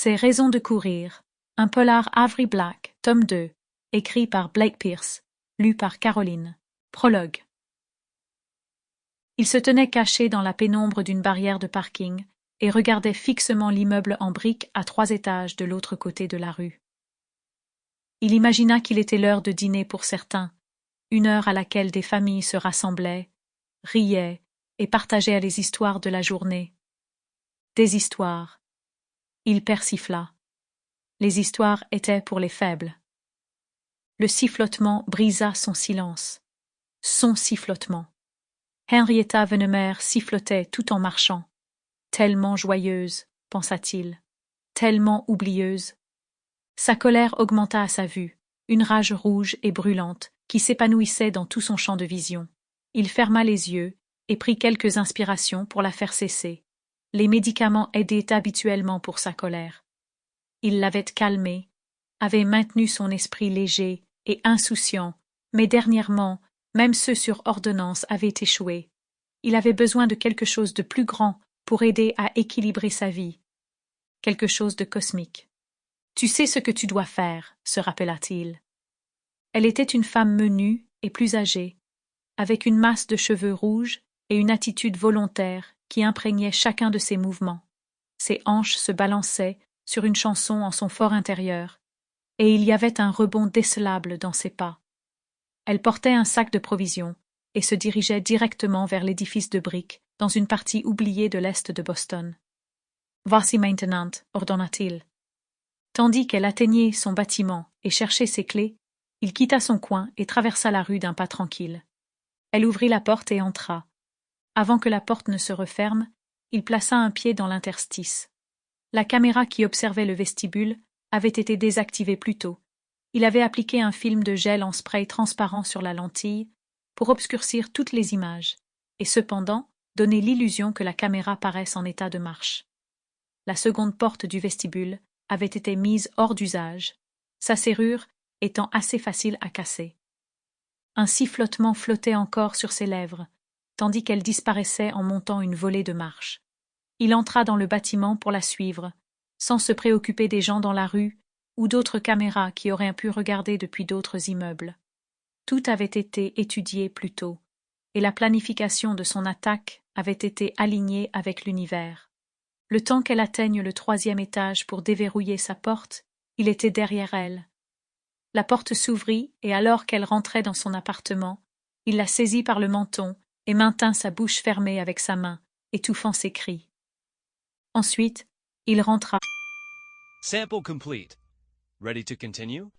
C'est Raison de courir, un polar Avery Black, tome 2, écrit par Blake Pierce, lu par Caroline. Prologue. Il se tenait caché dans la pénombre d'une barrière de parking et regardait fixement l'immeuble en briques à 3 étages de l'autre côté de la rue. Il imagina qu'il était l'heure de dîner pour certains, une heure à laquelle des familles se rassemblaient, riaient et partageaient les histoires de la journée. Des histoires. Il persifla. Les histoires étaient pour les faibles. Le sifflotement brisa son silence. Son sifflotement. Henrietta Vennemer sifflotait tout en marchant. Tellement joyeuse, pensa-t-il. Tellement oublieuse. Sa colère augmenta à sa vue, une rage rouge et brûlante qui s'épanouissait dans tout son champ de vision. Il ferma les yeux et prit quelques inspirations pour la faire cesser. Les médicaments aidaient habituellement pour sa colère. Il l'avait calmée, avait maintenu son esprit léger et insouciant, mais dernièrement, même ceux sur ordonnance avaient échoué. Il avait besoin de quelque chose de plus grand pour aider à équilibrer sa vie. Quelque chose de cosmique. « Tu sais ce que tu dois faire », se rappela-t-il. Elle était une femme menue et plus âgée, avec une masse de cheveux rouges et une attitude volontaire qui imprégnait chacun de ses mouvements. Ses hanches se balançaient sur une chanson en son fort intérieur, et il y avait un rebond décelable dans ses pas. Elle portait un sac de provisions et se dirigeait directement vers l'édifice de briques dans une partie oubliée de l'est de Boston. « Voici maintenant », ordonna-t-il. Tandis qu'elle atteignait son bâtiment et cherchait ses clés, il quitta son coin et traversa la rue d'un pas tranquille. Elle ouvrit la porte et entra. Avant que la porte ne se referme, il plaça un pied dans l'interstice. La caméra qui observait le vestibule avait été désactivée plus tôt. Il avait appliqué un film de gel en spray transparent sur la lentille pour obscurcir toutes les images, et cependant donner l'illusion que la caméra paraisse en état de marche. La seconde porte du vestibule avait été mise hors d'usage, sa serrure étant assez facile à casser. Un sifflotement flottait encore sur ses lèvres, tandis qu'elle disparaissait en montant une volée de marches. Il entra dans le bâtiment pour la suivre, sans se préoccuper des gens dans la rue ou d'autres caméras qui auraient pu regarder depuis d'autres immeubles. Tout avait été étudié plus tôt, et la planification de son attaque avait été alignée avec l'univers. Le temps qu'elle atteigne le 3e étage pour déverrouiller sa porte, il était derrière elle. La porte s'ouvrit et alors qu'elle rentrait dans son appartement, il la saisit par le menton et maintint sa bouche fermée avec sa main, étouffant ses cris. Ensuite, il rentra. Sample complete. Ready to continue?